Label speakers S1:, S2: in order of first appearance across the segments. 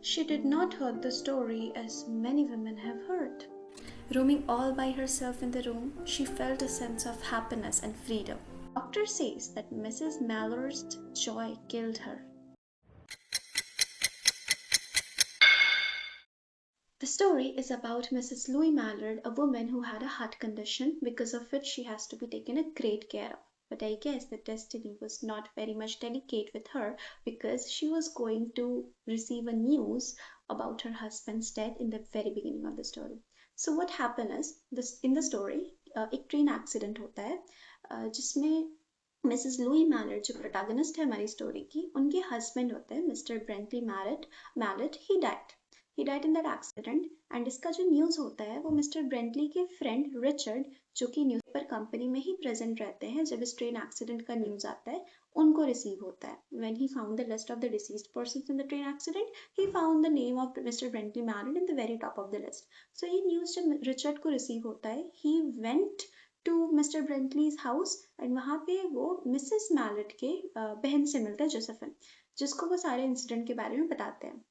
S1: She did not heard the story as many women have heard. Roaming all by herself in the room, she felt a sense of happiness and freedom. Doctor says that Mrs. Mallard's joy killed her. The story is about Mrs. Louis Mallard, a woman who had a heart condition because of which she has to be taken a great care of. But I guess the destiny was not very much delicate with her because she was going to receive a news about her husband's death in the very beginning of the story. So what happened is this in the story एक train accident होता है जिसमें Mrs Louis मैलट जो protagonist है हमारी story की उनके husband होते हैं Mr Brently Mallard he died in that accident and इसका जो न्यूज़ होता है वो मिस्टर ब्रेंटली के फ्रेंड रिचर्ड जो कि न्यूज़पेपर कंपनी में ही प्रेजेंट रहते हैं जब इस ट्रेन एक्सीडेंट का न्यूज़ आता है उनको रिसीव होता है when he found the list of the deceased persons in the train accident he found the name of Mr Brently Mallard in the very top of the list so ये news जब Richard को receive होता है he went to Mr Brently's house and वहाँ पे वो Mrs मैलट के बहन से मिलता है जोसेफिन जिसको वो सारे इंसिडेंट के बारे में बताते हैं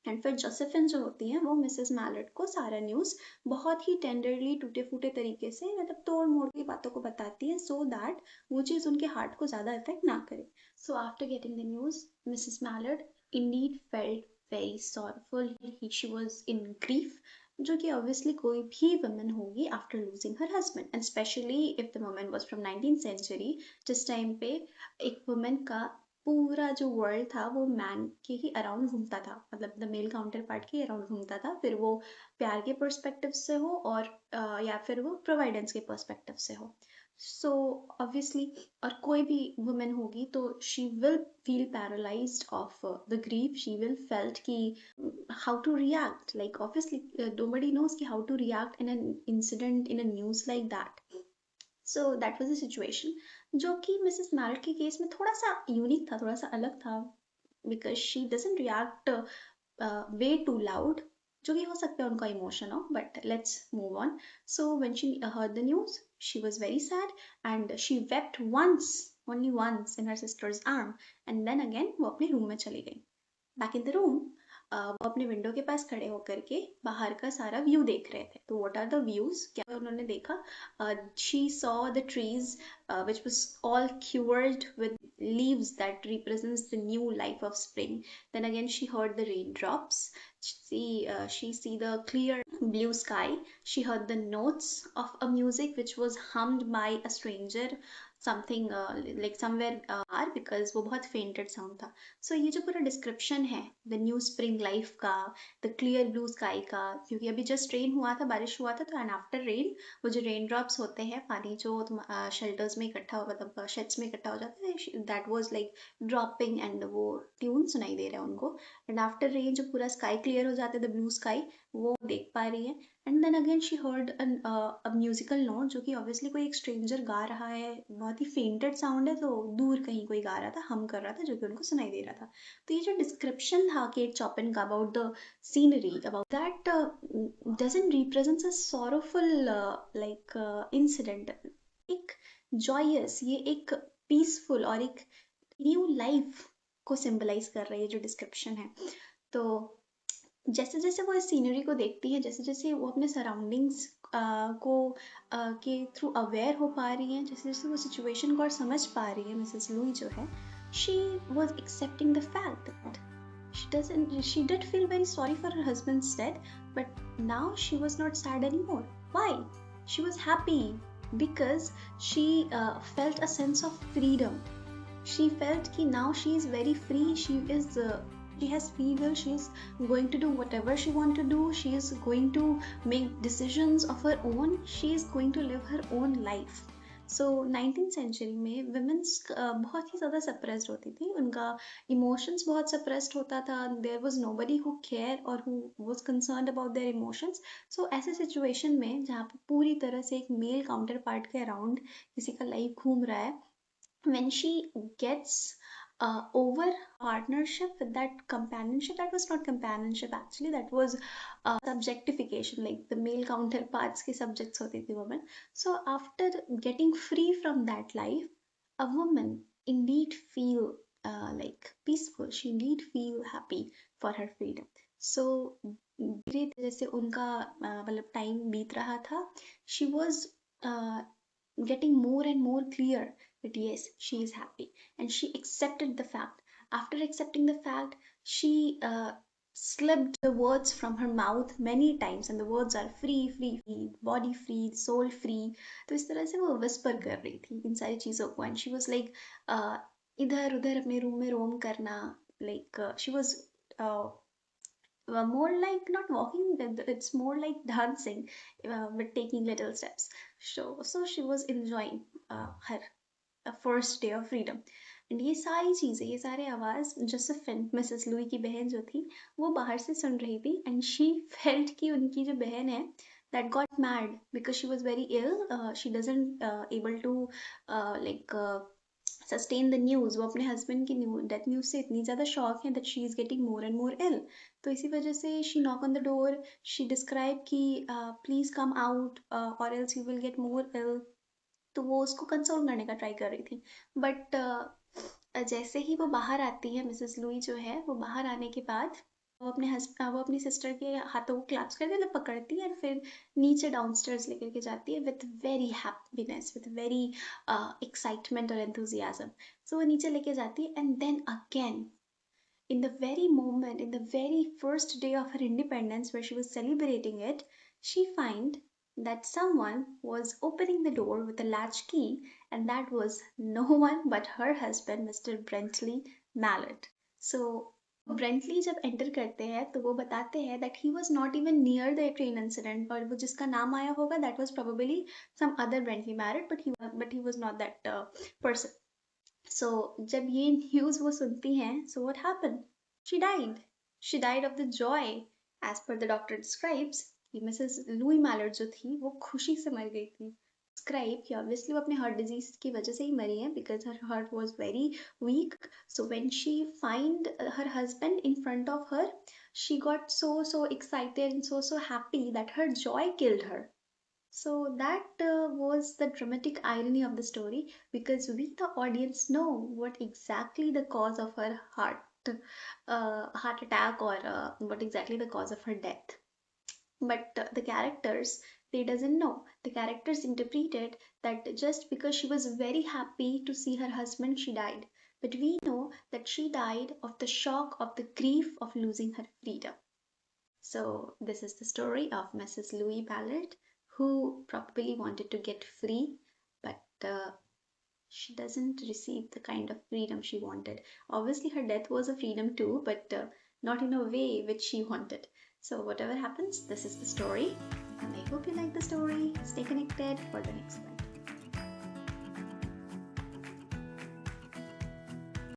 S1: एंड फिर जोसेफिन जो होती हैं वो मिसेस मैलट को सारा न्यूज़ बहुत ही टेंडरली टूटे फूटे तरीके से मतलब तोड़ मोड़ की बातों को बताती है सो दैट वो चीज़ उनके हार्ट को ज़्यादा इफेक्ट ना करे so after getting the news Mrs Mallard indeed felt very sorrowful. She was in grief, जो कि obviously कोई भी woman होगी after losing her husband, and especially if the woman was from 19th century, जिस time पे एक woman का पूरा जो वर्ल्ड था वो मैन के ही अराउंड घूमता था मतलब द मेल काउंटर पार्ट के अराउंड घूमता था फिर वो प्यार के पर्सपेक्टिव से हो और या फिर वो प्रोवाइडेंस के पर्सपेक्टिव से हो सो ऑब्वियसली और कोई भी वुमेन होगी तो she will feel paralysed of the grief she will felt कि how to react like obviously nobody knows ki how to react in an incident in a news like that so that was the situation जो कि Mrs merit के case में थोड़ा सा unique था थोड़ा सा अलग था because she doesn't react way too loud जो कि हो सकता है उनका इमोशन हो but let's move on so when she heard the news she was very sad and she wept once only once in her sister's arm and then again वो अपने room में चली गई बैक इन द रूम वो अपने window के पास खड़े होकर के बाहर का सारा व्यू देख रहे थे तो व्हाट आर द व्यूज क्या उन्होंने देखा she saw the trees which was all covered with leaves that represents the new life of spring then again she heard the raindrops she see the clear blue sky she heard the notes of a music which was hummed by a stranger something like somewhere because वो बहुत fainted sound था सो ये जो पूरा description है the new spring life का the clear blue sky का क्योंकि अभी जस्ट रेन हुआ था बारिश हुआ था तो एंड आफ्टर रेन वो जो रेन ड्रॉप्स होते हैं पानी जो शेल्टर्स में इकट्ठा मतलब शेड्स में इकट्ठा हो जाता है that was like dropping and वो ट्यून सुनाई दे रहा है उनको एंड आफ्टर रेन जो पूरा स्काई क्लियर हो जाता है द ब्लू स्काई वो देख पा रही है and then again she heard a musical note जो कि ऑब्वियसली कोई एक स्ट्रेंजर गा रहा है बहुत ही फेंटेड साउंड है तो दूर कहीं कोई गा रहा था हम कर रहा था जो कि उनको सुनाई दे रहा था तो ये जो डिस्क्रिप्शन था केट चॉपिन का about the scenery about that doesn't represents a sorrowful like incident एक जॉयस ये एक पीसफुल और एक न्यू लाइफ को सिंबलाइज कर रही है जो डिस्क्रिप्शन है तो जैसे जैसे वो इस सीनरी को देखती है जैसे जैसे वो अपने सराउंडिंग्स को के थ्रू अवेयर हो पा रही हैं जैसे जैसे वो सिचुएशन को और समझ पा रही है मिसेस लुई जो है she was accepting the fact that she did feel very sorry for her husband's death but now she was not sad anymore why she was happy because she felt a sense of freedom she felt ki now she is very free she has free will she is going to do whatever she want to do she is going to make decisions of her own she is going to live her own life so 19th century में women's बहुत ही ज़्यादा suppressed होती थी उनका emotions बहुत suppressed होता था there was nobody who care और who was concerned about their emotions so ऐसे सिचुएशन में जहाँ पे पूरी तरह से एक मेल काउंटर पार्ट के अराउंड किसी का लाइफ घूम रहा है when she gets over partnership with that companionship that was not companionship actually that was subjectification like the male counterparts के subjects होती थी women so after getting free from that life a woman indeed feel like peaceful. She indeed feel happy for her freedom. So धीरे धीरे जैसे उनका मतलब time बीत रहा था, she was uh, getting more and more clear that yes, she is happy, and she accepted the fact. After accepting the fact, she slipped the words from her mouth many times, and the words are free, free, free, body free, soul free. तो इस तरह से वो whisper कर रही थी इन सारी चीज़ों को, and she was like इधर उधर अपने रूम में रोम करना, like she was uh, more like not walking, it's more like dancing, but taking little steps. So she was enjoying her first day of freedom. And ये सारी चीज़ें, ये सारे आवाज़ जोसेफिन, मिसेस लुई की बहन जो थी, वो बाहर से सुन रही थी, एंड शी फेल्ट कि उनकी जो बहन है that got mad because she was very ill. She doesn't able to like sustain the news. वो अपने हस्बैंड की डेथ न्यूज़ से इतनी ज़्यादा शॉक है that she is getting more and more ill. तो इसी वजह से she knock on the door, she describe कि प्लीज़ कम आउट और else you will get more ill. तो वो उसको कंसोल करने का ट्राई कर रही थी, बट जैसे ही वो बाहर आती है, मिसेस लुई जो है, वो बाहर आने के बाद वो अपनी सिस्टर के हाथों को क्लैप्स करती है, मतलब पकड़ती है, और फिर नीचे डाउनस्टेयर्स लेकर के जाती है with very happiness, with very excitement और एंथुजियाज्म. सो वो नीचे लेके जाती है, and then again in the very moment, in the very first day of her independence, where she was celebrating it, she find that someone was opening the door with a latch key, and that was no one but her husband, Mr. Brentley Mallard. So ब्रेंटली जब enter करते हैं तो वो बताते हैं that he was not even near the train incident, और वो जिसका नाम आया होगा that was probably some other Brentley Mallard, but he was not that person. So जब ये न्यूज़ वो सुनती हैं, so what happened? She died. She died of the joy. As per the doctor describes कि मिसेस लुई मैलर्ड जो थी वो खुशी से मर गई थी. Describe कि obviously वो अपने heart disease की वजह से ही मरी है, because her heart was very weak. So when she find her husband in front of her, she got so excited and so happy that her joy killed her. So that was the dramatic irony of the story, because we, the audience, know what exactly the cause of her heart attack, or what exactly the cause of her death. But the characters, they doesn't know. The characters interpreted that just because she was very happy to see her husband, she died. But we know that she died of the shock, of the grief of losing her freedom. So this is the story of Mrs. Louis Ballard, who probably wanted to get free, but she doesn't receive the kind of freedom she wanted. Obviously, her death was a freedom too, but not in a way which she wanted. So whatever happens, this is the story, and I hope you like the story. Stay connected for the next one.